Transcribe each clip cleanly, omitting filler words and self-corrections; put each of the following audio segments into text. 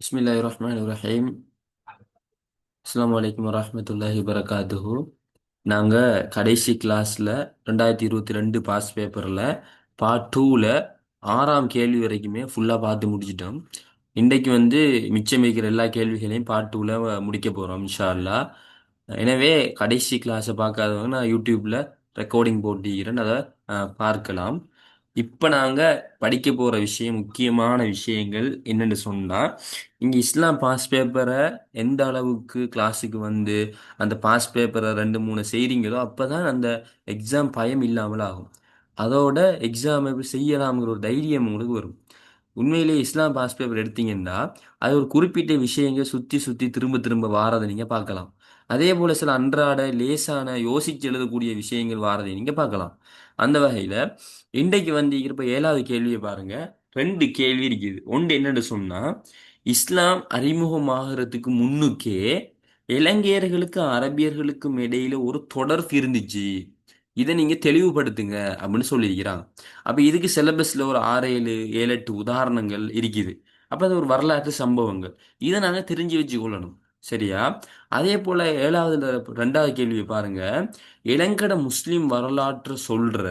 பிஸ்மில்லாஹிர் ரஹ்மானிர் ரஹீம். அஸ்ஸலாமு அலைக்கும் வரஹ்மத்துல்லாஹி வபரகாத்துஹு. நாங்கள் கடைசி கிளாஸில் 2022 பாஸ் பேப்பரில் பார்ட் டூவில் ஆறாம் கேள்வி வரைக்குமே ஃபுல்லாக பார்த்து முடிச்சிட்டோம். இன்றைக்கு வந்து மிச்சம் இருக்கிற எல்லா கேள்விகளையும் பார்ட் டூவில் முடிக்க போகிறோம் இன்ஷா அல்லாஹ். எனவே கடைசி கிளாஸை பார்க்காதவங்க நான் யூடியூப்பில் ரெக்கார்டிங் போட்டிக்கிறேன், அதை பார்க்கலாம். இப்போ நாங்கள் படிக்க போகிற விஷயம், முக்கியமான விஷயங்கள் என்னென்னு சொன்னால், இங்கே இஸ்லாம் பாஸ் பேப்பரை எந்த அளவுக்கு கிளாஸுக்கு வந்து அந்த பாஸ் பேப்பரை ரெண்டு மூணு செய்கிறீங்களோ அப்போ தான் அந்த எக்ஸாம் பயம் இல்லாமல் ஆகும். அதோட எக்ஸாம் எப்படி செய்யலாம்ங்கிற ஒரு தைரியம் உங்களுக்கு வரும். உண்மையிலேயே இஸ்லாம் பாஸ் பேப்பர் எடுத்தீங்கன்னா அது ஒரு குறிப்பிட்ட விஷயங்கள் சுற்றி சுற்றி திரும்ப திரும்ப வாரதை நீங்கள் பார்க்கலாம். அதே போல் சில அன்றாட லேசான யோசிச்சு எழுதக்கூடிய விஷயங்கள் வாரதை நீங்கள் பார்க்கலாம். அந்த வகையில் இன்றைக்கு வந்து இப்போ ஏழாவது கேள்வியை பாருங்க. ரெண்டு கேள்வி இருக்குது. ஒன்று என்னன்னு சொன்னால், இஸ்லாம் அறிமுகமாகறதுக்கு முன்னுக்கே இலங்கையர்களுக்கு அரபியர்களுக்கும் இடையில ஒரு தொடர்பு இருந்துச்சு, இதை நீங்க தெளிவுபடுத்துங்க அப்படின்னு சொல்லியிருக்கிறாங்க. அப்ப இதுக்கு சிலபஸ்ல ஒரு ஆறு ஏழு ஏழு எட்டு உதாரணங்கள் இருக்குது. அப்ப அது ஒரு வரலாற்று சம்பவங்கள். இதை நாங்க தெரிஞ்சு வச்சு கொள்ளணும். சரியா? அதே போல ஏழாவதுல ரெண்டாவது கேள்வி பாருங்க. இளங்கட முஸ்லிம் வரலாற்று சொல்ற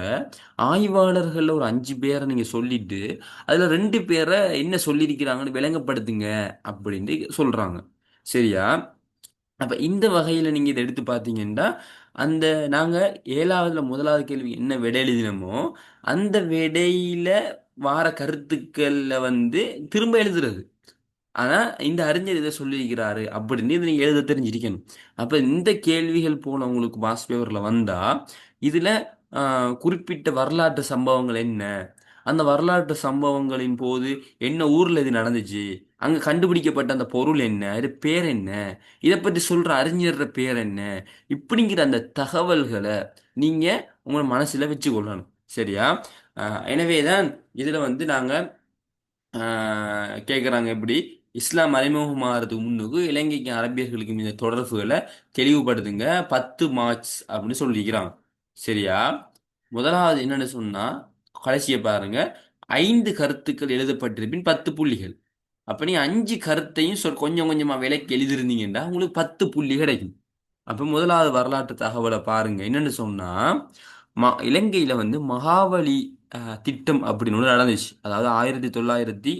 ஆய்வாளர்கள் ஒரு அஞ்சு பேரை நீங்க சொல்லிட்டு அதுல ரெண்டு பேரை என்ன சொல்லியிருக்கிறாங்கன்னு விளங்கப்படுத்துங்க அப்படின்னு சொல்றாங்க. சரியா? அப்ப இந்த வகையில நீங்க இதை எடுத்து பார்த்தீங்கன்னா, அந்த நாங்க ஏழாவதுல முதலாவது கேள்வி என்ன விடை எழுதினோமோ அந்த விடையில வார கருத்துக்கள்ல வந்து திரும்ப எழுதுறது. ஆனா இந்த அறிஞர் இதை சொல்லியிருக்கிறாரு அப்படின்னு இதை நீங்க எழுத தெரிஞ்சிருக்கணும். அப்ப இந்த கேள்விகள் போல உங்களுக்கு பாஸ் பேப்பர்ல வந்தா இதுல குறிப்பிட்ட வரலாற்று சம்பவங்கள் என்ன, அந்த வரலாற்று சம்பவங்களின் போது என்ன ஊர்ல இது நடந்துச்சு, அங்க கண்டுபிடிக்கப்பட்ட அந்த பொருள் என்ன, அது பேர் என்ன, இதை பற்றி சொல்ற அறிஞர் பேர் என்ன, இப்படிங்கிற அந்த தகவல்களை நீங்க உங்க மனசுல வச்சு கொள்ளணும். சரியா? எனவேதான் இதுல வந்து நாங்க கேட்குறாங்க, எப்படி இஸ்லாம் அறிமுகமாகறதுக்கு முன்னுக்கு இலங்கைக்கும் அரபியர்களுக்கும் இந்த தொடர்புகளை தெளிவுபடுத்துங்க, 10 மார்க்ஸ் அப்படின்னு சொல்லிக்கிறாங்க. சரியா? முதலாவது என்னன்னு சொன்னா, கடைசியை பாருங்க. 5 கருத்துக்கள் எழுதப்பட்டிருப்பின் 10 புள்ளிகள். அப்ப நீ 5 கருத்தையும் கொஞ்சம் கொஞ்சமா விலைக்கு எழுதிருந்தீங்கன்னா உங்களுக்கு 10 புள்ளி கிடைக்கும். அப்ப முதலாவது வரலாற்று தகவலை பாருங்க. என்னன்னு சொன்னா, இலங்கையில வந்து மகாவலி திட்டம் அப்படின்னு ஒன்று நடந்துச்சு. அதாவது 1900,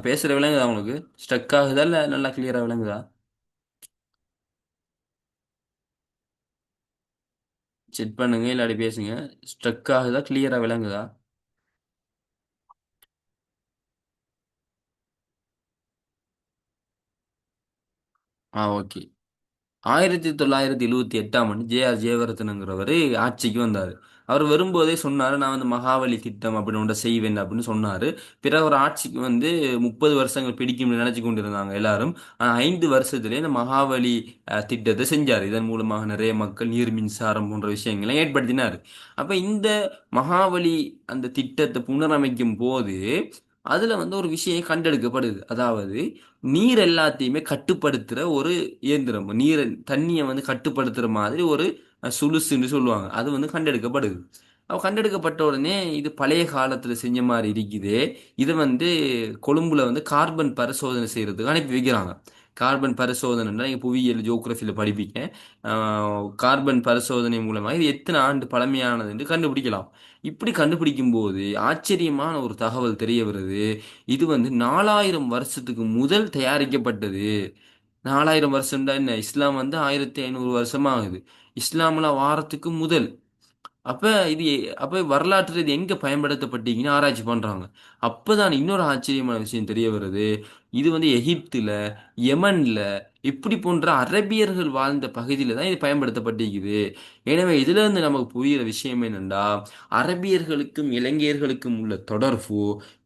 பேசுற விளங்குதா உங்களுக்கு? ஸ்ட்ரக் ஆகுதா இல்ல நல்லா கிளியரா விளங்குதா? செக் பண்ணுங்க, இல்லாட்டி பேசுங்க. ஸ்ட்ரக் ஆகுதா கிளியரா விளங்குதா? ஓகே. 1978 ஜே.ஆர். ஜெயவர்தனங்கிறவர் ஆட்சிக்கு வந்தார். அவர் வரும்போதே சொன்னார், நான் வந்து மகாவலி திட்டம் அப்படின்னு ஒன்றை செய்வேன் அப்படின்னு சொன்னார். பிறகு ஒரு ஆட்சிக்கு வந்து 30 வருஷங்கள் பிடிக்கும்னு நினைச்சு கொண்டிருந்தாங்க எல்லாரும். ஆனால் 5 வருஷத்திலே இந்த மகாவலி திட்டத்தை செஞ்சார். இதன் மூலமாக நிறைய மக்கள் நீர் மின்சாரம் போன்ற விஷயங்களை ஏற்படுத்தினார். அப்ப இந்த மகாவலி அந்த திட்டத்தை புனரமைக்கும் போது அதுல வந்து ஒரு விஷயம் கண்டெடுக்கப்படுது. அதாவது நீர் எல்லாத்தையுமே கட்டுப்படுத்துற ஒரு இயந்திரம், நீரை தண்ணியை வந்து கட்டுப்படுத்துற மாதிரி ஒரு சுலுசுன்னு சொல்லுவாங்க, அது வந்து கண்டெடுக்கப்படுது. அவ கண்டெடுக்கப்பட்ட உடனே இது பழைய காலத்துல செஞ்ச மாதிரி இருக்குது. இதை வந்து கொழும்புல வந்து கார்பன் பரிசோதனை செய்யறதுக்கு அனுப்பி வைக்கிறாங்க. கார்பன் பரிசோதனைன்னா நீங்க புவியியல் ஜியோகிரபியில படிப்பீங்க. கார்பன் பரிசோதனை மூலமா இது எத்தனை ஆண்டு பழமையானது என்று கண்டுபிடிக்கலாம். இப்படி கண்டுபிடிக்கும் போது ஆச்சரியமான ஒரு தகவல் தெரிய வருது. இது வந்து 4000 வருஷத்துக்கு முதல் தயாரிக்கப்பட்டது. 4000 வருஷம்டா என்ன, இஸ்லாம் வந்து 1500 வருஷமா ஆகுது. இஸ்லாம்ல வாரத்துக்கு முதல். அப்ப இது அப்ப வரலாற்றில் இது எங்க பயன்படுத்தப்பட்டீங்கன்னு ஆராய்ச்சி பண்றாங்க. அப்பதான் இன்னொரு ஆச்சரியமான விஷயம் தெரிய வருது. இது வந்து எகிப்துல, யமன்ல, இப்படி போன்ற அரபியர்கள் வாழ்ந்த பகுதியில தான் இது பயன்படுத்தப்பட்டிருக்குது. எனவே இதுல இருந்து நமக்கு புரியுற விஷயம் என்னன்னா, அரபியர்களுக்கும் இலங்கையர்களுக்கும் உள்ள தொடர்பு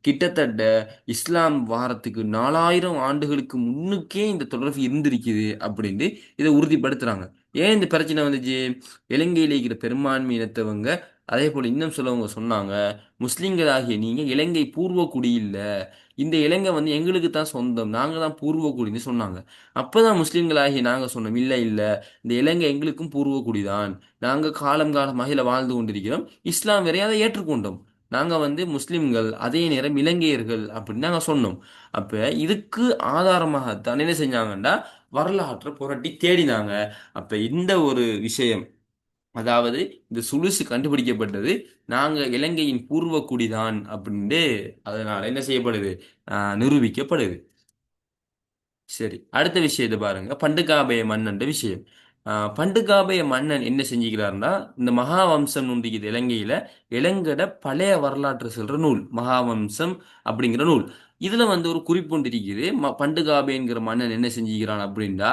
கிட்டத்தட்ட இஸ்லாம் வாரத்துக்கு 4000 ஆண்டுகளுக்கு முன்னுக்கே இந்த தொடர்பு இருந்திருக்குது அப்படின்னு இதை உறுதிப்படுத்துறாங்க. ஏன் இந்த பிரச்சனை வந்துச்சு? இலங்கையில் இருக்கிற பெரும்பான்மை இனத்தவங்க, அதே போல இன்னும் சிலவங்க சொன்னாங்க, முஸ்லிம்களாகிய நீங்க இலங்கை பூர்வக்குடி இல்ல, இந்த இலங்கை வந்து எங்களுக்கு தான் சொந்தம், நாங்க தான் பூர்வக்குடின்னு சொன்னாங்க. அப்பதான் முஸ்லிம்களாகிய நாங்க சொன்னோம், இல்ல இல்ல, இந்த இலங்கை எங்களுக்கும் பூர்வக்குடி தான், நாங்க காலம் காலமாக இதில் வாழ்ந்து கொண்டிருக்கிறோம், இஸ்லாம் வரை அதை ஏற்றுக்கொண்டோம், நாங்க வந்து முஸ்லிம்கள், அதே நேரம் இலங்கையர்கள் அப்படின்னு நாங்க சொன்னோம். அப்ப இதுக்கு ஆதாரமாகத்தான் என்ன செஞ்சாங்கன்னா வரலாற்றை புரட்டி தேடினாங்க. அப்ப இந்த ஒரு விஷயம், அதாவது இந்த சுலுசு கண்டுபிடிக்கப்பட்டது நாங்க இலங்கையின் பூர்வ குடிதான் அப்படின்னு அதனால என்ன செய்யப்படுது, நிரூபிக்கப்படுது. சரி, அடுத்த விஷயத்தை பாருங்க. பண்டுகாபய மன்னன் விஷயம். பண்டுகாபய மன்னன் என்ன செஞ்சுக்கிறாருன்னா, இந்த மகாவம்சம் உண்டு இலங்கையில இளங்கட பழைய வரலாற்று சொல்ற நூல் மகாவம்சம் அப்படிங்கிற நூல். இதுல வந்து ஒரு குறிப்பு ஒன்று இருக்குது. பண்டுகாபயங்கிற மன்னன் என்ன செஞ்சுக்கிறான் அப்படின்னா,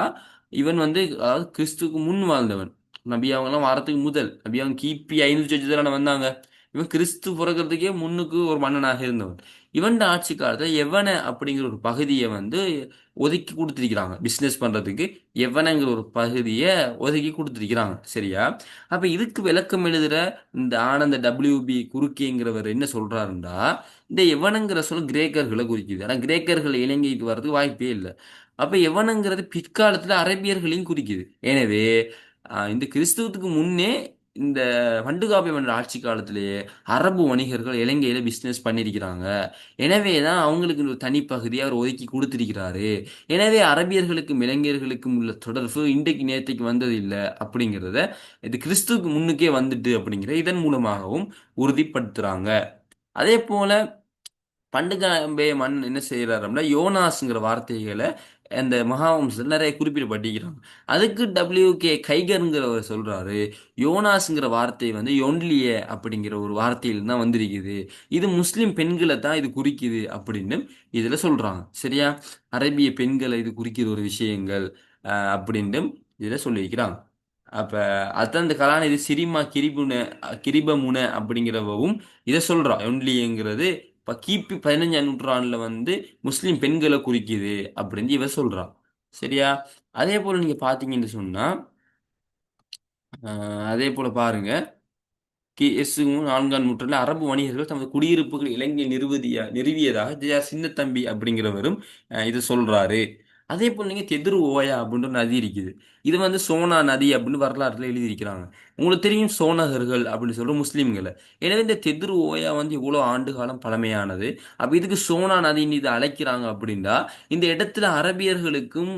இவன் வந்து அதாவது கிறிஸ்துக்கு முன் வாழ்ந்தவன். நபி அவங்கெல்லாம் வாரத்துக்கு முதல் நபி அவங்க கிபி 500 வந்தாங்க. இவன் கிறிஸ்து பிறக்கிறதுக்கே முன்னுக்கு ஒரு மன்னனாக இருந்தவன். இவன் ஆட்சி காலத்துல எவன அப்படிங்கிற ஒரு பகுதியை வந்து ஒதுக்கி கொடுத்துருக்கிறாங்க பிஸ்னஸ் பண்றதுக்கு. எவனங்கிற ஒரு பகுதியை ஒதுக்கி கொடுத்துருக்கிறாங்க. சரியா? அப்ப இதுக்கு விளக்கம் எழுதுற இந்த ஆனந்த WB குறுக்கேங்கிறவர் என்ன சொல்றாருன்னா, இந்த எவனங்கிற சொல் கிரேக்கர்களை குறிக்குது. ஆனா கிரேக்கர்கள் இலங்கைக்கு வர்றதுக்கு வாய்ப்பே இல்லை. அப்ப எவனங்கிறது பிற்காலத்துல அரபியர்களையும் குறிக்குது. எனவே இந்த கிறிஸ்துவத்துக்கு முன்னே இந்த பண்டுகாபி மன்னர் ஆட்சி காலத்திலேயே அரபு வணிகர்கள் இலங்கையில பிசினஸ் பண்ணியிருக்கிறாங்க. எனவே தான் அவங்களுக்கு ஒரு தனிப்பகுதியை அவர் ஒதுக்கி கொடுத்திருக்கிறாரு. எனவே அரபியர்களுக்கும் இலங்கையர்களுக்கும் உள்ள தொடர்பு இன்றைக்கு நேற்றைக்கு வந்தது இல்லை அப்படிங்கிறத இது கிறிஸ்துவுக்கு முன்னுக்கே வந்துட்டு அப்படிங்கிற இதன் மூலமாகவும் உறுதிப்படுத்துறாங்க. அதே போல பண்டுகாம்பே மண் என்ன செய்யறாரு அப்படின்னா, யோனாஸ்ங்கிற வார்த்தைகளை அந்த மகாவம்சத்தில் நிறைய குறிப்பிடப்பட்டிருக்கிறாங்க. அதுக்கு WK கைகருங்கிறவர் சொல்றாரு, யோனாஸ்ங்கிற வார்த்தை வந்து யொன்லிய அப்படிங்கிற ஒரு வார்த்தையில் தான் வந்திருக்குது. இது முஸ்லிம் பெண்களை தான் இது குறிக்குது அப்படின்னு இதுல சொல்றாங்க. சரியா? அரபிய பெண்களை இது குறிக்கிற ஒரு விஷயங்கள் அப்படின்னு இதுல சொல்லியிருக்கிறாங்க. அப்ப அதான் இந்த கலாநிதி சிரிமா கிரிபமுன அப்படிங்கிறவும் இதை சொல்றா. யொன்லிங்கிறது இப்ப கிபி 15ஆம் நூற்றாண்டுல வந்து முஸ்லிம் பெண்களை குறிக்குது அப்படின்னு இவ சொல்றான். சரியா? அதே போல நீங்க பாத்தீங்கன்னு சொன்னா, அதே போல பாருங்க, கிஎஸ் 4ஆம் நூற்றாண்டில் அரபு வணிகர்கள் தமது குடியிருப்புகள் இலங்கை நிறுவியதாக ஜே.ஆர். சின்னத்தம்பி அப்படிங்கிறவரும் இது சொல்றாரு. அதே போல் நீங்க தெதுரு ஓயா அப்படின்ற ஒரு நதி இருக்குது. இது வந்து சோனா நதி அப்படின்னு வரலாற்றுல எழுதியிருக்கிறாங்க. உங்களுக்கு தெரியும் சோனகர்கள் அப்படின்னு சொல்ற முஸ்லீம்களை. எனவே இந்த தெதுரு ஓயா வந்து இவ்வளவு ஆண்டு காலம் பழமையானது. அப்ப இதுக்கு சோனா நதின்னு இதை அழைக்கிறாங்க அப்படின்னா இந்த இடத்துல அரபியர்களுக்கும்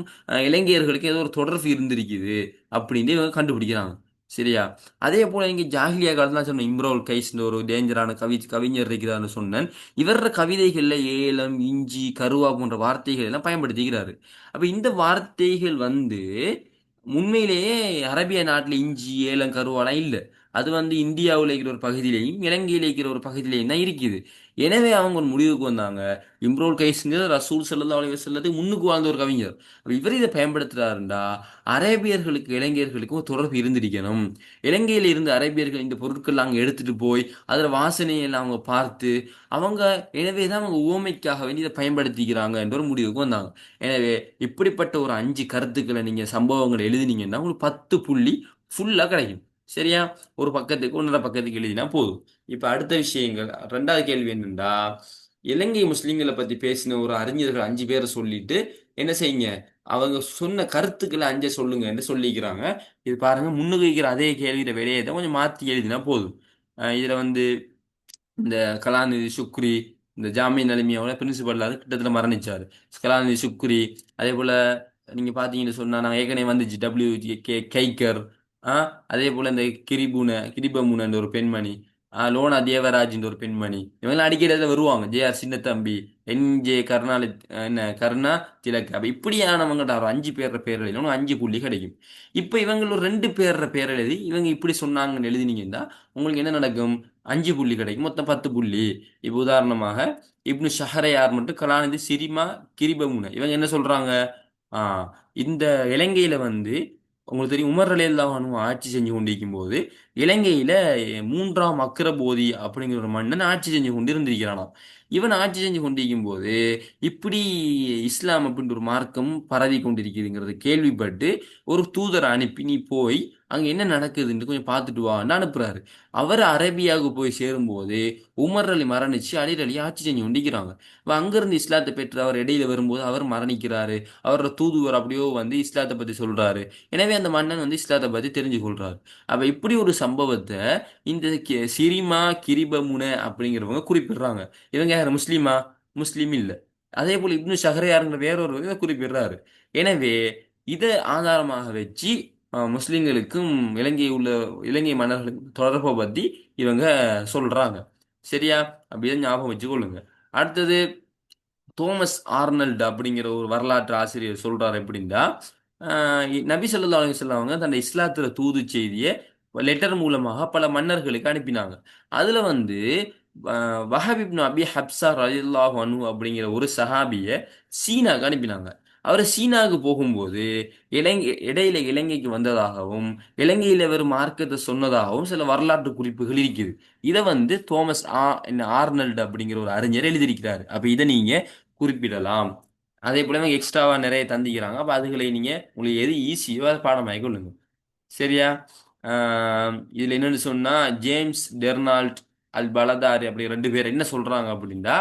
இலங்கையர்களுக்கும் ஏதோ ஒரு தொடர்பு இருந்திருக்குது அப்படின்னு இவங்க கண்டுபிடிக்கிறாங்க. சரியா? அதே போல நீங்க ஜாஹிலியா காலத்துல சொன்ன இம்ரோல் கைஸ்ன்ற ஒரு டேஞ்சரான கவிஞர் இருக்கிறார்னு சொன்னேன். இவர கவிதைகள்ல ஏலம், இஞ்சி, கருவா போன்ற வார்த்தைகள் எல்லாம் பயன்படுத்திக்கிறாரு. அப்ப இந்த வார்த்தைகள் வந்து உண்மையிலேயே அரேபிய நாட்டுல இஞ்சி, ஏலம், கருவாலாம் இல்ல. அது வந்து இந்தியாவில் இருக்கிற ஒரு பகுதியிலையும் இலங்கையில் இருக்கிற ஒரு பகுதியிலையும் தான் இருக்குது. எனவே அவங்க ஒரு முடிவுக்கு வந்தாங்க. இம்ரோல் கைஸ்ங்கிற ரசூல் ஸல்லல்லாஹு அலைஹி வஸல்லத்துக்கு முன்னுக்கு வாழ்ந்த ஒரு கவிஞர். அப்ப இவர் இதை பயன்படுத்துறாருண்டா அரேபியர்களுக்கு இலங்கையர்களுக்கும் ஒரு தொடர்பு இருந்திருக்கணும். இலங்கையில இருந்து அரேபியர்கள் இந்த பொருட்கள் அங்கே எடுத்துட்டு போய் அதில் வாசனையில் அவங்க பார்த்து அவங்க எனவே தான் அவங்க உவமைக்காக வேண்டி இதை பயன்படுத்திக்கிறாங்க என்ற ஒரு முடிவுக்கு வந்தாங்க. எனவே இப்படிப்பட்ட ஒரு 5 கருத்துக்களை நீங்க சம்பவங்களை எழுதினீங்கன்னா உங்களுக்கு 10 புள்ளி ஃபுல்லா கிடைக்கும். சரியா? ஒரு பக்கத்துக்கு 1.5 பக்கத்துக்கு எழுதினா போதும். இப்ப அடுத்த விஷயங்கள் 2வது கேள்வி என்னன்னா, இலங்கை முஸ்லிம்களை பத்தி பேசின ஒரு அறிஞர்கள் 5 பேரை சொல்லிட்டு என்ன செய்யுங்க, அவங்க சொன்ன கருத்துக்களை 5 சொல்லுங்க என்று சொல்லிக்கிறாங்க. இது பாருங்க, முன்னுக்கு வைக்கிற அதே கேள்வியில விடையை தான் கொஞ்சம் மாத்தி எழுதினா போதும். இதுல வந்து இந்த கலாநிதி சுக்ரி, இந்த ஜாமின் அலிமியாவோட பிரின்சிபல் கிட்டத்தட்ட மரணிச்சாரு. கலாநிதி சுக்ரி, அதே போல நீங்க பாத்தீங்கன்னு சொன்னா நான் ஏற்கனவே வந்துச்சு கைக்கர், அதே போல இந்த கிரிபமுன ஒரு பெண்மணி, லோனா தேவராஜ் ஒரு பெண்மணி, இவங்க அடிக்கடி அதுல வருவாங்க. ஜே.ஆர். சின்னத்தம்பி, NJ கருணாநிதி, என்ன கருணா திலக். அப்ப இப்படியானவங்கட ஒரு 5 பேர் எழுதினா 5 புள்ளி கிடைக்கும். இப்ப இவங்க ஒரு 2 பேர் எழுதி இவங்க இப்படி சொன்னாங்கன்னு எழுதினீங்கன்னா உங்களுக்கு என்ன நடக்கும்? 5 புள்ளி கிடைக்கும். மொத்தம் 10 புள்ளி. இப்ப உதாரணமாக இப்னு ஷஹரயார் மற்றும் கலாநிதி சிரிமா கிரிபமுன இவங்க என்ன சொல்றாங்க? ஆ இந்த இலங்கையில வந்து உங்களுக்கு தெரியும் உமர் ரலியல்லாஹு அன்ஹு ஆட்சி செஞ்சு கொண்டிருக்கும் போது இலங்கையில 3ஆம் அக்ரபோதி அப்படிங்கிற ஒரு மன்னன் ஆட்சி செஞ்சு கொண்டு இருந்திருக்கிறானாம். இவன் ஆட்சி செஞ்சு கொண்டிருக்கும் போது இப்படி இஸ்லாம் அப்படின்ற ஒரு மார்க்கம் பரவி கொண்டிருக்குதுங்கிறது கேள்விப்பட்டு ஒரு தூதரை அனுப்பி நீ போய் அங்க என்ன நடக்குதுன்னு கொஞ்சம் பார்த்துட்டு வான்னு அனுப்புறாரு. அவர் அரேபியாவுக்கு போய் சேரும்போது உமர் அலி மரணிச்சு அலி அலி ஆட்சி செஞ்சு கொண்டிருக்கிறாங்க. அப்ப அங்கிருந்து இஸ்லாத்தை பெற்று அவர் இடையில வரும்போது அவர் மரணிக்கிறாரு. அவரோட தூதுவர் அப்படியோ வந்து இஸ்லாத்தை பத்தி சொல்றாரு. எனவே அந்த மன்னன் வந்து இஸ்லாத்தை பத்தி தெரிஞ்சு கொள்றாரு. அப்ப இப்படி ஒரு சம்பவத்தை இந்த சிரிமா கிரிபமுன அப்படிங்கிறவங்க குறிப்பிடுறாங்க. இவங்க யாரு, முஸ்லீமா? முஸ்லீம் இல்ல. அதே போல இப்னு ஷஹரியாருங்கிற வேறொரு இதை குறிப்பிடுறாரு. எனவே இதை ஆதாரமாக வச்சு முஸ்லிம்களுக்கும் இலங்கை மன்னர்களுக்கும் தொடர்பை பத்தி இவங்க சொல்றாங்க. சரியா? அப்படியே ஞாபகம் வச்சுக்கொள்ளுங்க. அடுத்தது தோமஸ் ஆர்னல்ட் அப்படிங்கிற ஒரு வரலாற்று ஆசிரியர் சொல்றாரு எப்படின்னா, நபி ஸல்லல்லாஹு அலைஹி வஸல்லம் அவங்க தன்னை இஸ்லாத்துல தூது செய்தியை லெட்டர் மூலமாக பல மன்னர்களுக்கு அனுப்பினாங்க. அதுல வந்து வஹப் இப்னு அபி ஹப்ஸா ரலியல்லாஹு அன்ஹு அப்படிங்கிற ஒரு சஹாபிய சீனாக்கு அனுப்பினாங்க. அவர் சீனாவுக்கு போகும்போது இடையில இலங்கைக்கு வந்ததாகவும் இலங்கையில வெறும் மார்க்கத்தை சொன்னதாகவும் சில வரலாற்று குறிப்புகள் இருக்குது. இதை வந்து ஆர்னல்ட் அப்படிங்கிற ஒரு அறிஞர் எழுதியிருக்கிறாரு. அப்ப இதை நீங்க குறிப்பிடலாம். அதே போல இவங்க எக்ஸ்ட்ராவா நிறைய தந்திக்கிறாங்க. அப்ப அதுகளை நீங்க உங்களுக்கு எது ஈஸியோ அதை பாடமாக்கி கொள்ளுங்க. சரியா? இதுல என்னன்னு சொன்னா, ஜேம்ஸ் டெர்னால்ட் அல் பலதாரி அப்படி ரெண்டு பேர் என்ன சொல்றாங்க அப்படின்னா,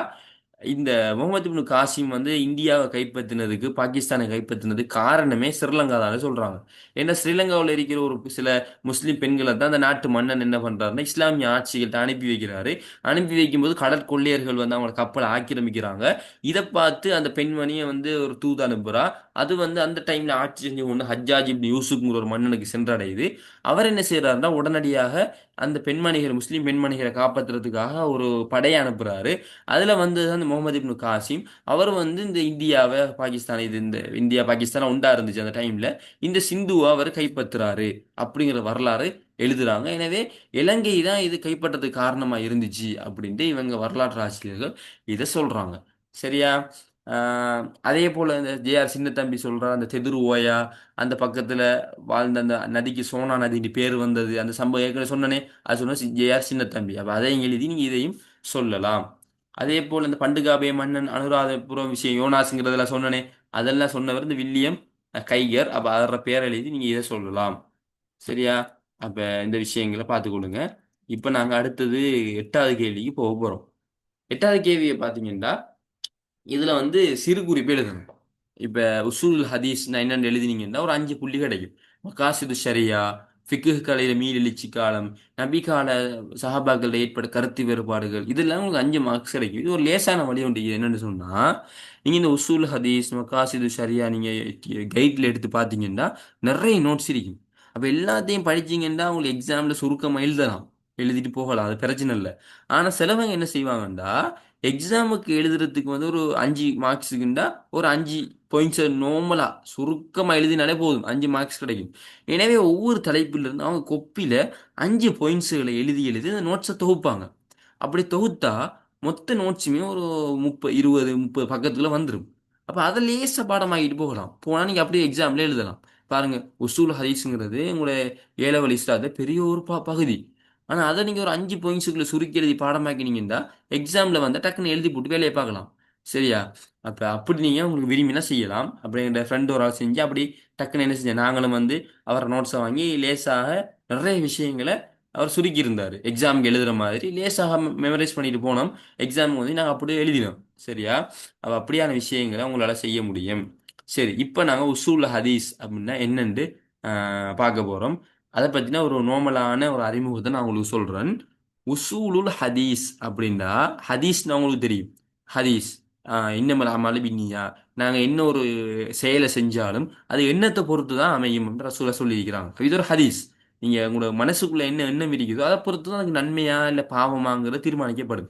இந்த முகமது இப்னு காசிம் வந்து இந்தியாவை கைப்பற்றினதுக்கு பாகிஸ்தானை கைப்பற்றினதுக்கு காரணமே ஸ்ரீலங்கா தான் சொல்றாங்க. ஏன்னா ஸ்ரீலங்காவில் இருக்கிற ஒரு சில முஸ்லிம் பெண்களை தான் அந்த நாட்டு மன்னன் என்ன பண்றாருன்னா இஸ்லாமிய ஆட்சிகள்ட்ட அனுப்பி வைக்கிறாரு. அனுப்பி வைக்கும்போது கடற்கொள்ளையர்கள் வந்து அவங்களோட கப்பலை ஆக்கிரமிக்கிறாங்க. இதை பார்த்து அந்த பெண்மணியை வந்து ஒரு தூது அனுப்புறா. அது வந்து அந்த டைம்ல ஆட்சி செஞ்சு கொண்டு ஹஜ்ஜாஜ் இப்னு யூசுப்ங்கிற ஒரு மன்னனுக்கு சென்றடையுது. அவர் என்ன செய்யறாருன்னா உடனடியாக அந்த பெண்மணிகள் முஸ்லீம் பெண்மணிகளை காப்பாத்துறதுக்காக ஒரு படையை அனுப்புறாரு. அதுல வந்து அந்த முகமது இப்னு காசிம் அவர் வந்து இந்த இந்தியாவை பாகிஸ்தான் இது இந்த இந்தியா பாகிஸ்தான் உண்டா இருந்துச்சு அந்த டைம்ல இந்த சிந்துவை அவர் கைப்பற்றுறாரு அப்படிங்கிற வரலாறு எழுதுறாங்க. எனவே இலங்கை தான் இது கைப்பற்றதுக்கு காரணமா இருந்துச்சு அப்படின்ட்டு இவங்க வரலாற்று ஆசிரியர்கள் இதை சொல்றாங்க. சரியா? அதே போல இந்த ஜேஆர் சின்னத்தம்பி சொல்ற அந்த தெதுரு ஓயா அந்த பக்கத்துல வாழ்ந்த அந்த நதிக்கு சோனா நதின்னு பேர் வந்தது அந்த சம்பவம் ஏற்கனவே சொன்னனே, அது சொன்ன ஜேஆர் சின்னத்தம்பி. அப்ப அதையும் எழுதி நீங்க இதையும் சொல்லலாம். அதே போல் இந்த பண்டுகாபய மன்னன் அனுராதபுரம் விஷயம் யோனாஸுங்கிறதெல்லாம் சொன்னனே, அதெல்லாம் சொன்னவர் இந்த வில்லியம் கைகர். அப்ப அதோட பேர் எழுதி நீங்க இதை சொல்லலாம். சரியா? அப்ப இந்த விஷயங்களை பார்த்துக்கொள்ளுங்க. இப்ப நாங்க அடுத்தது 8வது கேள்விக்கு போக போறோம். 8வது கேள்வியை பார்த்தீங்கன்னா இதுல வந்து சிறு குறிப்பு எழுதணும். இப்ப உசூல் ஹதீஸ்னா என்னன்னு எழுதினீங்கன்னா ஒரு 5 புள்ளி கிடைக்கும். மகாசிது ஷரியா, ஃபிக்ஹ் கலையில மீளெழுச்சி காலம், நபி கால சஹாபாக்கள் ஏற்பட்ட கருத்து வேறுபாடுகள், இதெல்லாம் உங்களுக்கு 5 மார்க்ஸ் கிடைக்கும். இது ஒரு லேசான வழி உண்டு. இது என்னன்னு சொன்னா, நீங்க இந்த உசூல் ஹதீஸ் மகாசிது ஷரியா நீங்க கைட்ல எடுத்து பார்த்தீங்கன்னா நிறைய நோட்ஸ் இருக்கும். அப்ப எல்லாத்தையும் படிச்சீங்கன்னா உங்களுக்கு எக்ஸாம்ல சுருக்கமா எழுதலாம், எழுதிட்டு போகலாம், அது பிரச்சனை இல்லை. ஆனா சிலவங்க என்ன செய்வாங்கன்னா எக்ஸாமுக்கு எழுதுறதுக்கு வந்து ஒரு 5 மார்க்ஸுக்குண்டா ஒரு 5 பாயிண்ட்ஸ் நார்மலா சுருக்கமா எழுதினாலே போதும், 5 மார்க்ஸ் கிடைக்கும். எனவே ஒவ்வொரு தலைப்பில் இருந்து அவங்க கொப்பியில 5 பாயிண்ட்ஸுகளை எழுதி எழுதி அந்த நோட்ஸை தொகுப்பாங்க. அப்படி தொகுத்தா மொத்த நோட்ஸுமே ஒரு 20 30 பக்கத்துல வந்துடும். அப்ப அதை லேசா பாடமாக்கிட்டு போகலாம். போனா நீங்க அப்படியே எக்ஸாம்ல எழுதலாம். பாருங்க, உசூல் ஹதீஸ்ங்கிறது உங்களுடைய ஏலவல் இஸ்லாத்துல பெரிய ஒரு பகுதி. ஆனா அதை நீங்க ஒரு 5 பாயிண்ட்ஸுக்குள்ள சுருக்கி எழுதி பாடமாக்கினீங்கன்னா எக்ஸாம்ல வந்து டக்குன்னு எழுதி போட்டு வேலையை பார்க்கலாம். சரியா? அப்ப அப்படி நீங்க உங்களுக்கு விரும்பினா செய்யலாம். அப்படி என் ஃப்ரெண்ட் ஒரு ஆள் செஞ்சு அப்படி டக்குன்னு என்ன செஞ்சேன், நாங்களும் வந்து அவர் நோட்ஸை வாங்கி லேசாக நிறைய விஷயங்களை அவர் சுருக்கி இருந்தார். எக்ஸாமுக்கு எழுதுற மாதிரி லேசாக மெமரைஸ் பண்ணிட்டு போனோம். எக்ஸாமுக்கு வந்து நாங்கள் அப்படியே எழுதினோம். சரியா? அப்ப அப்படியான விஷயங்களை உங்களால செய்ய முடியும். சரி, இப்போ நாங்கள் உசூல் ஹதீஸ் அப்படின்னா என்னன்னு பார்க்க போறோம். அதை பத்தின ஒரு நார்மலான ஒரு அறிமுகத்தை நான் உங்களுக்கு சொல்றேன். உசூலுல் ஹதீஸ் அப்படின்னா, ஹதீஸ்னா உங்களுக்கு தெரியும். ஹதீஸ் இன்னமல் அமாலு பின்னியா, நாங்க என்ன ஒரு செயலை செஞ்சாலும் அது எண்ணத்தை பொறுத்து தான் அமையும் என்று ரசூலா சொல்லியிருக்கிறாங்க. அப்ப இது ஒரு ஹதீஸ். நீங்க உங்களோட மனசுக்குள்ள என்ன எண்ணம் இருக்குதோ அதை பொறுத்து தான் அதுக்கு நன்மையா இல்ல பாவமாங்கிறது தீர்மானிக்கப்படும்.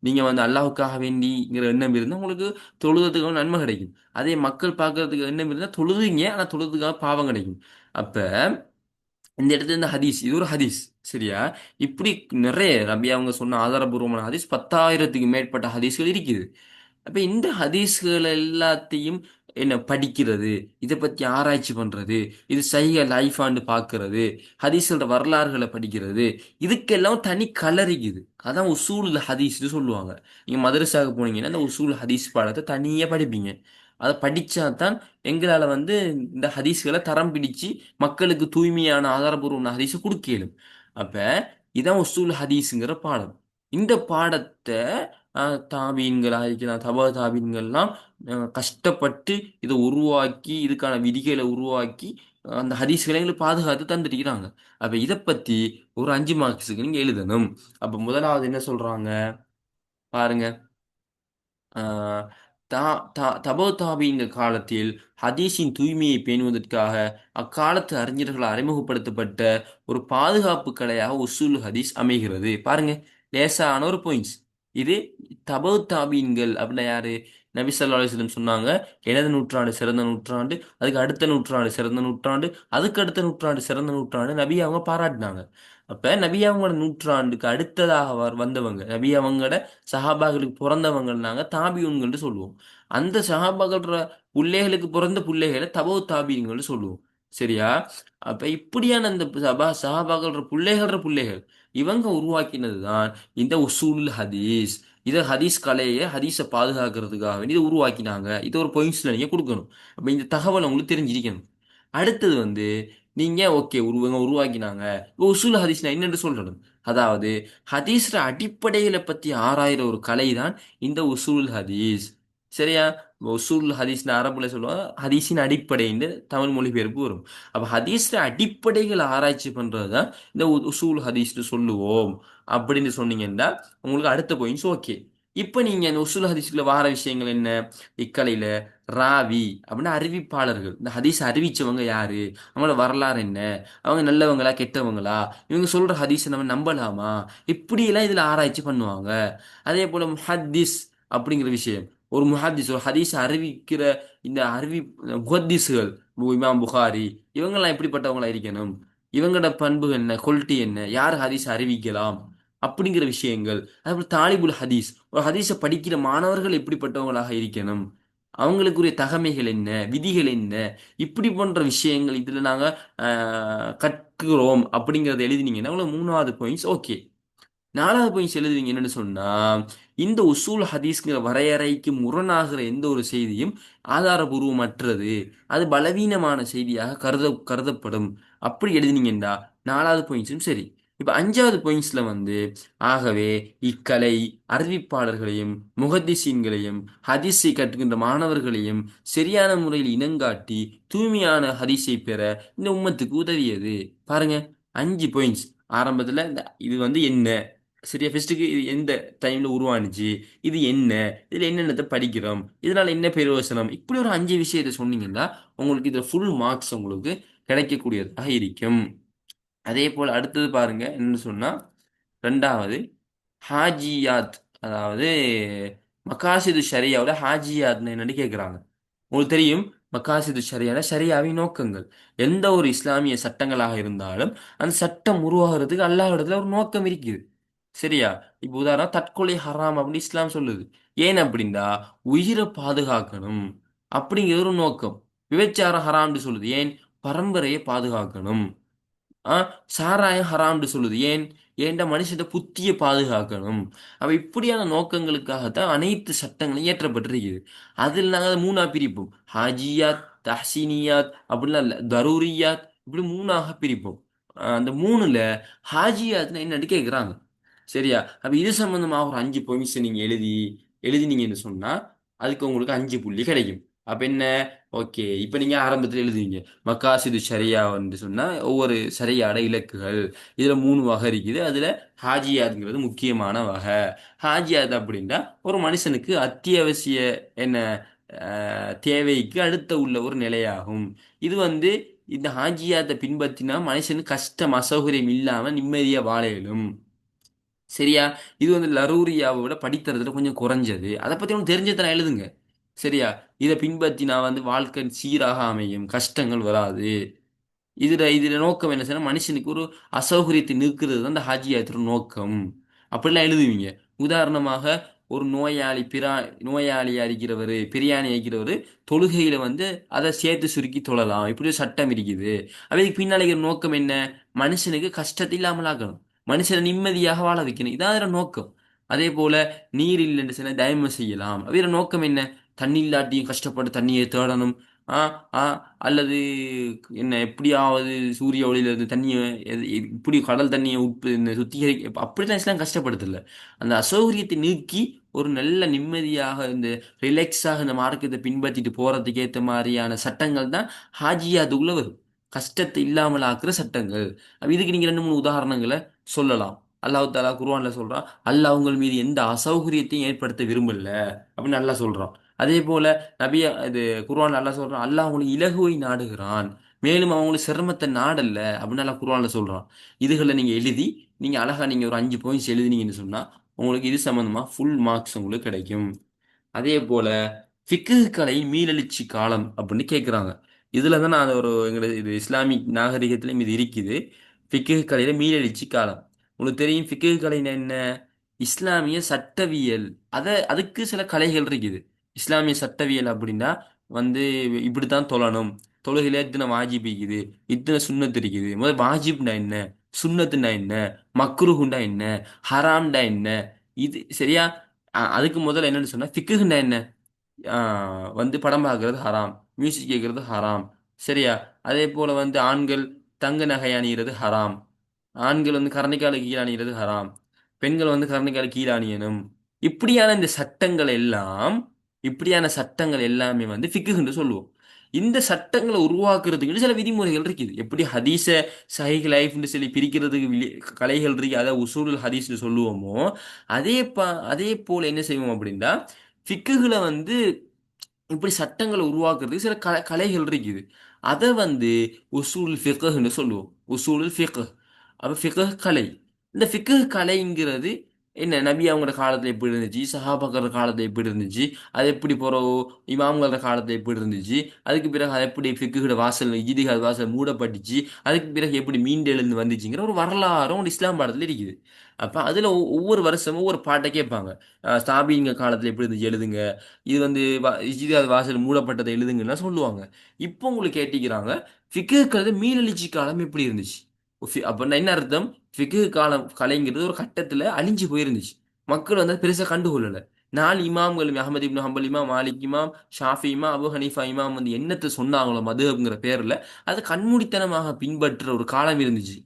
நீங்க வந்து அல்லாஹ்வுக்காக வேண்டிங்கிற எண்ணம் இருந்தால் உங்களுக்கு தொழுதுறதுக்கு நன்மை கிடைக்கும். அதே மக்கள் பார்க்கறதுக்கு எண்ணம் இருந்தால் தொழுதுங்க, ஆனா தொழுதுக்காக பாவம் கிடைக்கும். அப்ப இந்த இடத்துல இந்த ஹதீஸ் இது ஒரு ஹதீஸ். சரியா? இப்படி நிறைய ரபி அவங்க சொன்ன ஆதாரபூர்வமான ஹதீஸ் 10,000க்கு மேற்பட்ட ஹதீஸ்கள் இருக்குது. அப்ப இந்த ஹதீஸ்கள் எல்லாத்தையும் என்ன படிக்கிறது, இதை பத்தி ஆராய்ச்சி பண்றது, இது சஹீஹா லைஃபான்னு பார்க்கிறது, ஹதீஸ்களோட வரலாறுகளை படிக்கிறது, இதுக்கெல்லாம் தனி கலர் இருக்குது. அதான் உசூல் ஹதீஸ்னு சொல்லுவாங்க. நீங்க மதரசாவுக்கு போனீங்கன்னா அந்த உசூல் ஹதீஸ் பாடத்தை தனியா படிப்பீங்க. அதை படிச்சாதான் எங்களால வந்து இந்த ஹதீஸ்களை தரம் பிடிச்சு மக்களுக்கு தூய்மையான ஆதாரபூர்வமான ஹதீஸை கொடுக்க இயலும். அப்ப இதான் உசூல் ஹதீஸுங்கிற பாடம். இந்த பாடத்தை தாபீன்களாக இருக்கலாம், தபா தாபீன்கள்லாம் கஷ்டப்பட்டு இதை உருவாக்கி இதுக்கான விதிகளை உருவாக்கி அந்த ஹதீஸ்களை எங்களுக்கு பாதுகாத்து தந்துருக்கிறாங்க. அப்ப இதை பத்தி ஒரு 5 மார்க்ஸுக்கு நீங்க எழுதணும். அப்ப முதலாவது என்ன சொல்றாங்க பாருங்க. ஆஹ் தா தபோ தாபீன்கள் காலத்தில் ஹதீஸின் தூய்மையை பேணுவதற்காக அக்காலத்து அறிஞர்களால் அறிமுகப்படுத்தப்பட்ட ஒரு பாதுகாப்பு கலையாக உசூல் ஹதீஸ் அமைகிறது. பாருங்க, லேசான ஒரு பாயிண்ட்ஸ். இது தபோ தாபீன்கள் அப்படின்னா யாரு? நபி ஸல்லல்லாஹு அலைஹி வஸல்லம் சொன்னாங்க, எனது நூற்றாண்டு சிறந்த நூற்றாண்டு, அதுக்கு அடுத்த நூற்றாண்டு சிறந்த நூற்றாண்டு, அதுக்கு அடுத்த நூற்றாண்டு சிறந்த நூற்றாண்டு நபி அவங்க பாராட்டினாங்க. அப்ப நபி அவங்களோட நூற்றாண்டுக்கு அடுத்ததாக வந்தவங்க, நபி அவங்களோட சஹாபாக்களுக்கு பிறந்தவங்கன்னாங்க தாபியூன்கள் சொல்லுவோம். அந்த சஹாபாக்கள புள்ளைகளுக்கு பிறந்த புள்ளைகளை தபோ தாபீன்கள் சொல்லுவோம். சரியா? அப்ப இப்படியான அந்த சஹாபாக்கள புள்ளைகள் இவங்க உருவாக்கினது தான் இந்த உசூல் ஹதீஸ். இத ஹதீஸ் கலையை ஹதீஸை பாதுகாக்கிறதுக்காக வேண்டி இதை உருவாக்கினாங்க. இது ஒரு பாயிண்ட்ஸ்ல நீங்க கொடுக்கணும். அப்ப இந்த தகவல் உங்களுக்கு தெரிஞ்சிருக்கணும். அடுத்தது வந்து நீங்க ஓகே இவங்க உருவாக்கினாங்க. இப்போ உசூல் ஹதீஸ்னா என்னன்னு சொல்லணும். அதாவது ஹதீஸ்ல அடிப்படைகளை பத்தி ஆராயிற ஒரு கலை தான் இந்த உசூல் ஹதீஸ். சரியா? உசூல் ஹதீஸ்னு அரபுல சொல்லுவாங்க, ஹதீஸின் அடிப்படைன்னு தமிழ் மொழிபெயர்ப்பு வரும். அப்ப ஹதீஸ்ல அடிப்படைகளை ஆராய்ச்சி பண்றதுதான் இந்த உசூல் ஹதீஸ்னு சொல்லுவோம். அப்படின்னு சொன்னீங்கன்னா உங்களுக்கு அடுத்த பாயிண்ட்ஸ் ஓகே. இப்ப நீங்க இந்த உசூல் ஹதீஸ்ல வார விஷயங்கள் என்ன? இக்கலையில ராவி அப்படின்னா அறிவிப்பாளர்கள், இந்த ஹதீஸ் அறிவிச்சவங்க யாரு, அவங்களோட வரலாறு என்ன, அவங்க நல்லவங்களா கெட்டவங்களா, இவங்க சொல்ற ஹதீஸை நம்ம நம்பலாமா, இப்படியெல்லாம் இதுல ஆராய்ச்சி பண்ணுவாங்க. அதே போல முஹத்திஸ் அப்படிங்கிற விஷயம். ஒரு முஹத்திஸ் ஒரு ஹதீஸ் அறிவிக்கிற இந்த முஹத்திஸ்கள், இமாம் புகாரி, இவங்கெல்லாம் எப்படிப்பட்டவங்களா இருக்கணும், இவங்களோட பண்புகள் என்ன, குவாலிட்டி என்ன, யார் ஹதீஸ் அறிவிக்கலாம் அப்படிங்கிற விஷயங்கள். அதே தாலிபுல் ஹதீஸ், ஒரு ஹதீஸை படிக்கிற மாணவர்கள் எப்படிப்பட்டவங்களாக இருக்கணும், அவங்களுக்குரிய தகமைகள் என்ன, விதிகள் என்ன, இப்படி போன்ற விஷயங்கள் இதுல நாங்க கற்கிறோம் அப்படிங்கறத எழுதினீங்கன்னா உங்களுக்கு 3வது பாயிண்ட்ஸ் ஓகே. 4வது பாயிண்ட்ஸ் எழுதுவீங்க என்னன்னு சொன்னா, இந்த உசூல் ஹதீஸ்ங்கிற வரையறைக்கு முரணாகிற எந்த ஒரு செய்தியும் ஆதாரபூர்வமற்றது, அது பலவீனமான செய்தியாக கருதப்படும். அப்படி எழுதினீங்கன்னா 4வது பாயிண்ட்ஸும் சரி. இப்ப 5வது பாயிண்ட்ஸ்ல வந்து ஆகவே இக்கலை அறிவிப்பாளர்களையும் முஹத்திசீன்களையும் ஹதீஸை கற்றுக்கின்ற மாணவர்களையும் சரியான முறையில் இனங்காட்டி தூய்மையான ஹதீஸை பெற இந்த உம்மத்துக்கு உதவியது. பாருங்க, 5 பாயிண்ட்ஸ். ஆரம்பத்துல இது வந்து என்ன, சரியா, ஃபெஸ்ட்டுக்கு இது எந்த டைம்ல உருவானுச்சு, இது என்ன, இதுல என்னென்னத்தை படிக்கிறோம், இதனால என்ன பிரயோசனம், இப்படி ஒரு 5 விஷயத்தை சொன்னீங்கன்னா உங்களுக்கு இதுல ஃபுல் மார்க்ஸ் உங்களுக்கு கிடைக்கக்கூடியதாக இருக்கும். அதே போல் அடுத்தது பாருங்க என்னன்னு சொன்னா, 2வது ஹாஜியாத், அதாவது மகாசிது ஷரியாவோட ஹாஜியாத்னு என்னன்னு கேட்குறாங்க. உங்களுக்கு தெரியும், மகாசிது ஷரியால ஷரியாவின் நோக்கங்கள். எந்த ஒரு இஸ்லாமிய சட்டங்களாக இருந்தாலும் அந்த சட்டம் உருவாகிறதுக்கு அல்லாஹ்விடத்துல ஒரு நோக்கம் இருக்குது. சரியா? இப்போ உதாரணம் தற்கொலை ஹராம் அப்படின்னு இஸ்லாம் சொல்லுது. ஏன் அப்படின்னா உயிரை பாதுகாக்கணும் அப்படிங்கிற ஒரு நோக்கம். விபச்சாரம் ஹராம்னு சொல்லுது, ஏன்? பரம்பரையை பாதுகாக்கணும். ஆ சாராயம் ஹராம்னு சொல்லுது, ஏன்? ஏன்டா மனுஷன் புத்தியை பாதுகாக்கணும். அப்ப இப்படியான நோக்கங்களுக்காகத்தான் அனைத்து சட்டங்களும் இயற்றப்பட்டிருக்குது. அதில் நாங்கள் அதை 3ஆ பிரிப்போம். ஹாஜியாத், தஹ்சீனியாத் அப்படிலாம் இல்லை, தரூரியாத், இப்படி 3ஆக பிரிப்போம். அந்த 3ல ஹாஜியாத்னா என்னன்னு கேட்குறாங்க. சரியா? அப்ப இது சம்பந்தமா ஒரு 5 பாயிண்ட்ஸ் நீங்க எழுதினீங்கன்னு சொன்னா அதுக்கு உங்களுக்கு 5 புள்ளி கிடைக்கும். அப்ப என்ன? ஓகே, இப்ப நீங்க ஆரம்பத்துல எழுதுவீங்க மக்காசிது ஷரியா வந்து சொன்னா ஒவ்வொரு ஷரியாட இலக்குகள். இதுல 3 வகை இருக்குது. அதுல ஹாஜியாத்ங்கிறது முக்கியமான வகை. ஹாஜியாத் அப்படின்னா ஒரு மனுஷனுக்கு அத்தியாவசிய என்ன தேவைக்கு அடுத்த உள்ள ஒரு நிலையாகும். இது வந்து இந்த ஹாஜியாத்தை பின்பற்றினா மனுஷனுக்கு கஷ்டம் அசௌகரியம் இல்லாம நிம்மதியா வாழ இயலும். சரியா? இது வந்து லரூரியாவை விட படித்தரத்துல கொஞ்சம் குறைஞ்சது. அதை பத்தி ஒன்று தெரிஞ்சதை எழுதுங்க. சரியா? இதை பின்பற்றி நான் வந்து வாழ்க்கை சீராக அமையும், கஷ்டங்கள் வராது. இதுல நோக்கம் என்ன செய்யணும், மனுஷனுக்கு ஒரு அசௌகரியத்தை நீக்குறது தான் இந்த ஹாஜியாத்திர நோக்கம். அப்படிலாம் எழுதுவீங்க. உதாரணமாக ஒரு நோயாளியா இருக்கிறவர், பிரியாணி அடிக்கிறவர் தொழுகையில வந்து அதை சேர்த்து சுருக்கி தொழலாம், இப்படி ஒரு சட்டம் இருக்குது. அதுக்கு பின்னாடி இருக்கிற நோக்கம் என்ன? மனுஷனுக்கு கஷ்டத்தை இல்லாமல் ஆக்கணும், மனுஷனை நிம்மதியாக வாழ வைக்கணும், இதான் அதோட நோக்கம். அதே போல நீர் இல்லைன்னு சொன்னா தயமம் செய்யலாம், அதோட நோக்கம் என்ன? தண்ணி இல்லாட்டியும் கஷ்டப்பட்டு தண்ணியை தேடணும். ஆ ஆ அல்லது என்ன எப்படியாவது சூரிய ஒளியில இருந்து தண்ணியை இப்படி கடல் தண்ணியை இந்த சுத்திகரிக்க அப்படிலாம் இஸ்லாம் கஷ்டப்படுத்தல. அந்த அசௌகரியத்தை நீக்கி ஒரு நல்ல நிம்மதியாக இந்த ரிலாக்ஸாக இந்த மார்க்கத்தை பின்பற்றிட்டு போறதுக்கு ஏற்ற மாதிரியான சட்டங்கள் தான் ஹாஜியாத்துக்குள்ள வரும். கஷ்டத்தை இல்லாமல் ஆக்குற சட்டங்கள். அப்ப இதுக்கு நீங்க ரெண்டு மூணு உதாரணங்களை சொல்லலாம். அல்லாஹ் தாலா குர்ஆன்ல சொல்றான், அல்லாஹ் உங்கள் மீது எந்த அசௌகரியத்தையும் ஏற்படுத்த விரும்பல அப்படின்னு அல்லாஹ் சொல்றான். அதே போல நபிய இது குர்ஆன்ல அல்லாஹ் சொல்றான், அல்லாஹ் உங்களுக்கு இலகுவை நாடுகிறான், மேலும் அவங்களுக்கு சிரமத்தை நாடல்ல அப்படின்னு அல்லாஹ் குர்ஆன்ல சொல்றான். இதுகளை நீங்க எழுதி நீங்க அழகா நீங்க ஒரு 5 பாயிண்ட்ஸ் எழுதினீங்கன்னு சொன்னா உங்களுக்கு இது சம்பந்தமா ஃபுல் மார்க்ஸ் உங்களுக்கு கிடைக்கும். அதே போல ஃபிக்ஹ் கலை மீளெழுச்சி காலம் அப்படின்னு கேட்குறாங்க. இதுல தான் நான் ஒரு எங்களுடைய இது இஸ்லாமிக் நாகரிகத்திலும் இது இருக்குது. ஃபிக்ஹ் கலையில மீளெழுச்சி காலம். உங்களுக்கு தெரியும் ஃபிக்ஹ் கலைன்னா என்ன? இஸ்லாமிய சட்டவியல். அதுக்கு சில கலைகள் இருக்குது. இஸ்லாமிய சட்டவியல் அப்படின்னா வந்து இப்படித்தான் தொழணும், தொழுகையில இத்தனை வாஜிப் இருக்குது, இத்தனை சுன்னத் இருக்குது. முதல் வாஜிப்னா என்ன, சுன்னத்துனா என்ன, மக்ருஹுண்டா என்ன, ஹராம்டா என்ன, இது சரியா? அதுக்கு முதல்ல என்னன்னு சொன்னா ஃபிக்குஹ்னா என்ன? வந்து படம் பார்க்கறது ஹராம், மியூசிக் கேட்கறது ஹராம், சரியா? அதே போல வந்து ஆண்கள் தங்க நகை அணிகிறது ஹராம், ஆண்கள் வந்து கரண்டிக்கால கீழே அணிகிறது ஹராம், பெண்கள் வந்து கரண்டிக்கால கீழே அணியணும். இப்படியான இந்த சட்டங்கள் எல்லாம் இப்படியான சட்டங்கள் எல்லாமே வந்து ஃபிக்குஹ்ன்னு சொல்லுவோம். இந்த சட்டங்களை உருவாக்குறதுக்கு சில விதிமுறைகள் இருக்குது. எப்படி ஹதீஸ சஹீஹ் லைஃப்னு சொல்லி பிரிக்கிறதுக்கு கலைகள் இருக்கு, அதை உசூலுல் ஹதீஸ்னு சொல்லுவோமோ, அதே போல என்ன செய்வோம் அப்படின்னா ஃபிக்குகளை வந்து இப்படி சட்டங்களை உருவாக்குறதுக்கு சில கலைகள் இருக்குது. அதை வந்து உசூல் ஃபிக்ஹ்னு சொல்லுவோம். உசூலுல் ஃபிக்ஹ். அப்ப ஃபிக்ஹ் கலை. இந்த ஃபிக்ஹ் கலைங்கிறது என்ன, நபி அவங்களோட காலத்துல எப்படி இருந்துச்சு, சஹாபாக்களோட காலத்துல எப்படி இருந்துச்சு, அது எப்படி போறோம் இமாம்களோட காலத்துல எப்படி இருந்துச்சு, அதுக்கு பிறகு அது எப்படி ஃபிக்ஹோட வாசல் இஜ்திஹாத் வாசல் மூடப்பட்டுச்சு, அதுக்கு பிறகு எப்படி மீண்டு எழுந்து வந்துச்சுங்கிற ஒரு வரலாறும் ஒரு இஸ்லாம் பாடத்துல இருக்குது. அப்ப அதுல ஒவ்வொரு வருஷமும் ஒரு பாட்டை கேட்பாங்க. தாபீன்க காலத்துல எப்படி இருந்துச்சு எழுதுங்க, இது வந்து இஜ்திஹாத் வாசல் மூடப்பட்டதை எழுதுங்கன்னா சொல்லுவாங்க. இப்போ உங்களுக்கு கேட்டிக்கிறாங்க ஃபிக்ஹுங்கிறது மீளெழுச்சி காலம் எப்படி இருந்துச்சு. அப்படின்னா என்ன அர்த்தம்? ஃபிக்ஹ் காலம் கலைங்கிறது ஒரு கட்டத்துல அழிஞ்சு போயிருந்துச்சு. மக்கள் வந்து பெருசா கண்டுகொள்ளல. நாலு இமாம்கள் அஹமது இப்னு ஹம்பல் இமாம், மாலிக் இமாம், ஷாஃபி இமாம், அபு ஹனீஃபா இமாம் வந்து என்னத்தை சொன்னாங்களோ மதுஹப்ங்கிற பேர்ல அதை கண்மூடித்தனமாக பின்பற்ற ஒரு காலம் இருந்துச்சு.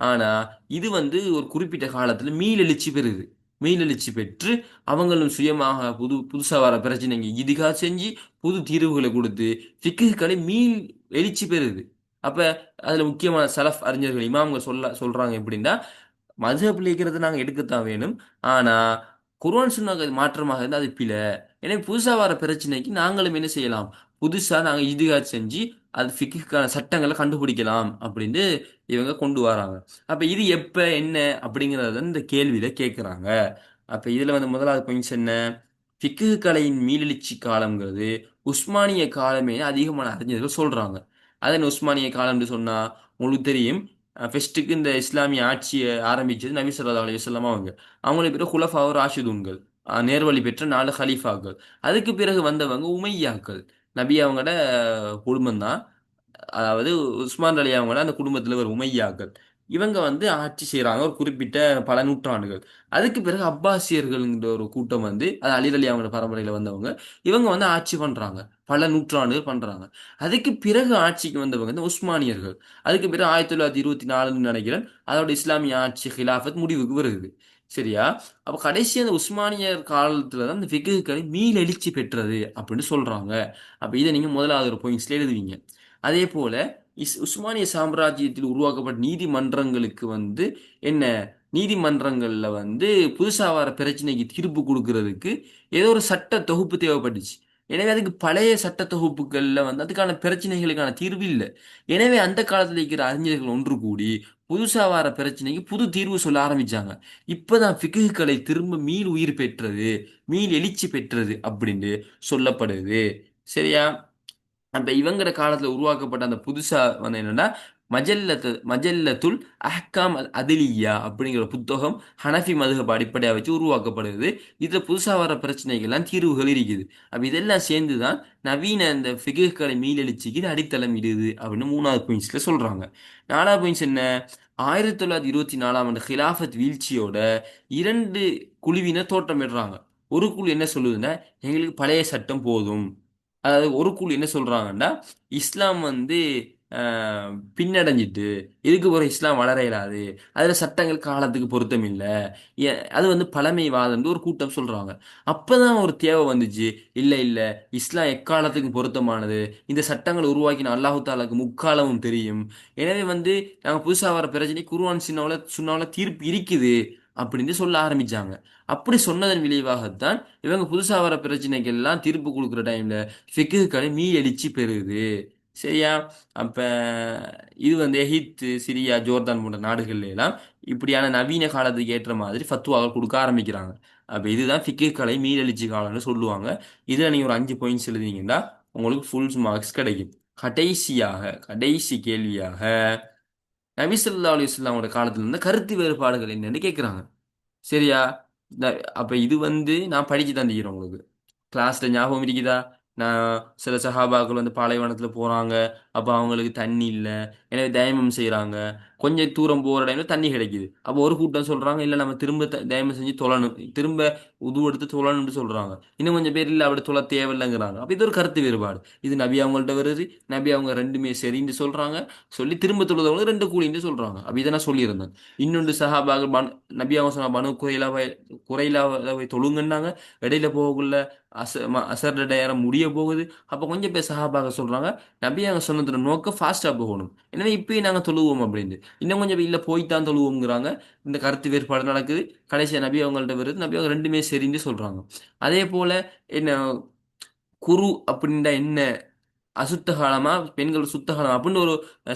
ஆனா இது வந்து ஒரு குறிப்பிட்ட காலத்துல மீளெழுச்சி பெறுது. மீளெழுச்சி பெற்று அவங்களும் சுயமாக புதுசா வர பிரச்சனைங்க இதுகா செஞ்சு புது தீர்வுகளை கொடுத்து ஃபிக்ஹுக்களை மீள் எழுச்சி பெறுது. அப்ப அதுல முக்கியமான சலஃப் அறிஞர்கள் இமாம்கள் சொல்றாங்க எப்படின்னா, மதுஹப்ல இருக்கிறது நாங்க எடுக்கத்தான் வேணும். ஆனா குர்ஆன் சுன்னாக்கு மாற்றமாக இருந்தா அது பிழை. எனவே புதுசா வர பிரச்சனைக்கு நாங்களும் என்ன செய்யலாம், புதுசா நாங்க இஜ்திஹாத் செஞ்சு அது ஃபிக்ஹுக்கான சட்டங்களை கண்டுபிடிக்கலாம் அப்படின்னு இவங்க கொண்டு வராங்க. அப்ப இது எப்ப என்ன அப்படிங்கறத இந்த கேள்வியில கேட்கிறாங்க. அப்ப இதுல வந்து முதலாவது பாயிண்ட்ஸ் என்ன? ஃபிக்ஹ் கலையின் மீளெழுச்சி காலம்ங்கிறது உஸ்மானிய காலமே அதிகமான அறிஞர்கள் சொல்றாங்க. அதன் உஸ்மானிய காலம்னு சொன்னா உங்களுக்கு தெரியும். ஃபர்ஸ்ட்டுக்கு இந்த இஸ்லாமிய ஆட்சியை ஆரம்பிச்சது நபி ஸல்லல்லாஹு அலைஹி வஸல்லம் அவங்க. அவங்களுக்கு பிறகு குலஃபாவு ராஷிதூன்கள், நேர்வழி பெற்ற 4 கலீஃபாக்கள். அதுக்கு பிறகு வந்தவங்க உமையாக்கள். நபி அவங்களோட குடும்பம் தான். அதாவது உஸ்மான் அலி அவங்களோட அந்த குடும்பத்தில் ஒரு உமையாக்கள். இவங்க வந்து ஆட்சி செய்கிறாங்க ஒரு குறிப்பிட்ட பல நூற்றாண்டுகள். அதுக்கு பிறகு அப்பாசியர்கள்ங்கிற ஒரு கூட்டம் வந்து அது அலி அலி அவங்களோட பரம்பரையில் வந்தவங்க. இவங்க வந்து ஆட்சி பண்ணுறாங்க, பல நூற்றாண்டுகள் பண்ணுறாங்க. அதுக்கு பிறகு ஆட்சிக்கு வந்தவங்க இந்த உஸ்மானியர்கள். அதுக்கு பிறகு 1924 நினைக்கிறேன் அதோட இஸ்லாமிய ஆட்சி ஹிலாஃபத் முடிவுக்கு வருது. சரியா? அப்ப கடைசி அந்த உஸ்மானியர் காலத்துல தான் இந்த ஃபிக்ஹுக்களை மீளெழுச்சி பெற்றது அப்படின்னு சொல்றாங்க. அப்ப இதை நீங்க முதலாவது ஒரு பாயிண்ட்ஸ்ல எழுதுவீங்க. அதே போல உஸ்மானிய சாம்ராஜ்யத்தில் உருவாக்கப்பட்ட நீதிமன்றங்களுக்கு வந்து என்ன, நீதிமன்றங்கள்ல வந்து புதுசா வர பிரச்சனைக்கு தீர்ப்பு கொடுக்கறதுக்கு ஏதோ ஒரு சட்ட தொகுப்பு தேவைப்பட்டுச்சு. எனவே அதுக்கு பழைய சட்ட தொகுப்புகள்ல வந்து அதுக்கான பிரச்சனைகளுக்கான தீர்வு இல்லை. எனவே அந்த காலத்துல இருக்கிற அறிஞர்கள் ஒன்று கூடி புதுசா வர பிரச்சனைக்கு புது தீர்வு சொல்ல ஆரம்பிச்சாங்க. இப்பதான் ஃபிக்ஹுக்களை திரும்ப மீள் உயிர் பெற்றது, மீள் எழுச்சி பெற்றது அப்படின்னு சொல்லப்படுது. சரியா? அப்ப இவங்கட காலத்துல உருவாக்கப்பட்ட அந்த புதுசா வந்து என்னன்னா மஜல்லத்துல் அஹ்காம் அல் அதிலியா அப்படிங்கிற புத்தகம் ஹனஃபி மதுஹப் அடிப்படையாக வச்சு உருவாக்கப்படுது. இதுல புதுசா வர பிரச்சனைகள்லாம் தீர்வுகள் இருக்குது. அப்ப இதெல்லாம் சேர்ந்துதான் நவீன இந்த ஃபிக்ஹ்களை மீளெழுச்சிக்கு இது அடித்தளம் இடுது அப்படின்னு மூணாவது பாயிண்ட்ஸ்ல சொல்றாங்க. நாலாவது பாயிண்ட்ஸ் என்ன? 1924 ஆண்டு ஹிலாஃபத் வீழ்ச்சியோட இரண்டு குழுவினர் தோற்றமிடுறாங்க. ஒரு குழு என்ன சொல்லுதுன்னா எங்களுக்கு பழைய சட்டம் போதும். அதாவது ஒரு குழு என்ன சொல்றாங்கன்னா இஸ்லாம் வந்து பின்னடைஞ்சிட்டு இதுக்கு ஒரு இஸ்லாம் வளர இயலாது, அதுல சட்டங்கள் காலத்துக்கு பொருத்தம் இல்ல, அது வந்து பழமைவாதம்னு ஒரு கூட்டம் சொல்றாங்க. அப்பதான் ஒரு தேவை வந்துச்சு. இல்ல இல்ல, இஸ்லாம் எக்காலத்துக்கு பொருத்தமானது, இந்த சட்டங்களை உருவாக்கின அல்லாஹு தாலாக்கு முக்காலமும் தெரியும். எனவே வந்து நாங்க புதுசா வர பிரச்சனை குர்ஆன் சுன்னாவுல தீர்ப்பு இருக்குது அப்படின்னு சொல்ல ஆரம்பிச்சாங்க. அப்படி சொன்னதன் விளைவாகத்தான் இவங்க புதுசா வர பிரச்சனைக்கு எல்லாம் தீர்ப்பு கொடுக்குற டைம்ல ஃபிக்ஹுக்களை எழுச்சி பெறுது. சரியா? அப்ப இது வந்து எகிப்து, சிரியா, ஜோர்தான் போன்ற நாடுகள்ல எல்லாம் இப்படியான நவீன காலத்துக்கு ஏற்ற மாதிரி ஃபத்வாக்கள் கொடுக்க ஆரம்பிக்கிறாங்க. அப்ப இதுதான் ஃபிக்ஹுக்களை மீளெழுச்சி காலம்னு சொல்லுவாங்க. இதுல நீங்க ஒரு 5 பாயிண்ட்ஸ் எழுதினீங்கன்னா உங்களுக்கு ஃபுல் மார்க்ஸ் கிடைக்கும். கடைசி கேள்வியாக நபி ஸல்லல்லாஹு அலைஹி வஸல்லமோட காலத்துல இருந்த கருத்து வேறுபாடுகள் என்னன்னு கேட்கிறாங்க. சரியா? அப்ப இது வந்து நான் படிச்சு தந்திக்கிறேன் உங்களுக்கு. கிளாஸ்ல ஞாபகம் இருக்குதா? நான் சில சஹாபாக்கள் வந்து பாலைவனத்துல போறாங்க. அப்ப அவங்களுக்கு தண்ணி இல்ல. எனவே தயமம் செய்றாங்க. கொஞ்சம் தூரம் போற டைம்ல தண்ணி கிடைக்குது. அப்போ ஒரு கூட்டம் சொல்றாங்க, இல்ல நம்ம திரும்ப தயமம் செஞ்சு தொழணும். திரும்ப உது எடுத்து தொழணும்னு சொல்றாங்க. இன்னும் கொஞ்சம் பேர் இல்ல அப்படி தொழ தேவையில்லைங்கிறாங்க. அப்ப இது ஒரு கருத்து வேறுபாடு. இது நபி அவங்கள்ட்ட வருது. நபி அவங்க 2மே சரின்னு சொல்றாங்க. சொல்லி திரும்ப தொழுதவங்க 2 கூலின்னு சொல்றாங்க. அப்ப இத நான் சொல்லியிருந்தேன். இன்னொன்று சஹாபாக்கள் நபி அவங்க சொன்ன பனு குறைலாவை தொழுங்கன்னாங்க. இடையில போகக்குள்ள அசர் நேரம் முடிய போகுது. அப்ப கொஞ்சம் பேர் சஹாபாக சொல்றாங்க, நபி அவங்க சொன்னதோட நோக்கம் ஃபாஸ்டா போகணும். எனவே இப்பயும் நாங்க தொழுவோம் அப்படின்னு. இன்னும் கொஞ்சம் பேர் இல்ல போய்த்தான் தொழுவோம்ங்கிறாங்க. இந்த கருத்து வேறுபாடு நடக்குது. கடைசியா நபி அவங்கள்ட்ட வருது. நபி அவங்க 2மே சரின்னு சொல்றாங்க. அதே போல என்ன குரு அப்படின்னா என்ன? அசுத்த காலமா பெண்கள் சுத்த காலம் அப்படின்னு ஒரு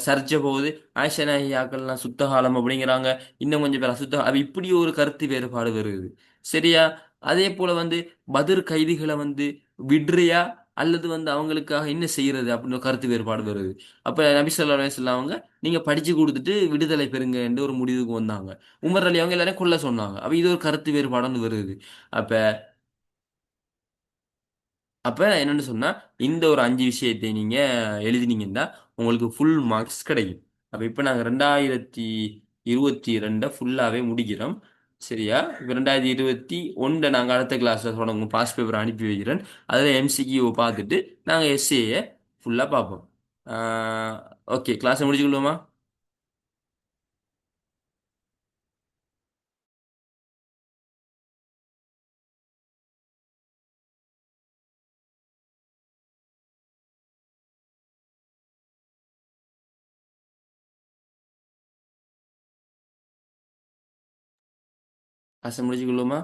சர்ச்சை போகுது. ஆயிஷா நாயகியாக்கள்லாம் சுத்த காலம் அப்படிங்கிறாங்க. இன்னும் கொஞ்சம் பேர் அசுத்த அப்ப இப்படி ஒரு கருத்து வேறுபாடு வருது. சரியா? அதே போல வந்து பத்ர் கைதிகளை வந்து விடுறியா அல்லது வந்து அவங்களுக்காக என்ன செய்யறது அப்படின்னு ஒரு கருத்து வேறுபாடு வருது. அப்ப நபி ஸல்லல்லாஹு அலைஹி வஸல்லம் அவங்க நீங்க படிச்சு கொடுத்துட்டு விடுதலை பெறுங்க என்று ஒரு முடிவுக்கு வந்தாங்க. உமர் அலி அவங்க எல்லாரையும் கொல்ல சொன்னாங்க. அப்ப இது ஒரு கருத்து வேறுபாடுன்னு வருது. அப்ப அப்ப என்னன்னு சொன்னா, இந்த ஒரு 5 விஷயத்தை நீங்க எழுதினீங்கன்னா, உங்களுக்கு ஃபுல் மார்க்ஸ் கிடைக்கும். அப்ப இப்ப நாங்க 2022 ஃபுல்லாவே முடிக்கிறோம். சரியா? இப்ப 2021 நாங்க அடுத்த கிளாஸ்ல தொடங்குவோம். பாஸ் பேப்பர் அனுப்பி வைக்கிறேன். அதுல எம்சிக்யூ பார்த்துட்டு, நாங்க எஸ்ஏய ஃபுல்லா பார்ப்போம். ஆ ஓகே. கிளாஸ முடிச்சுக்கொள்வோமா? கிளாஸ முடிச்சுக்கொள்வோமா?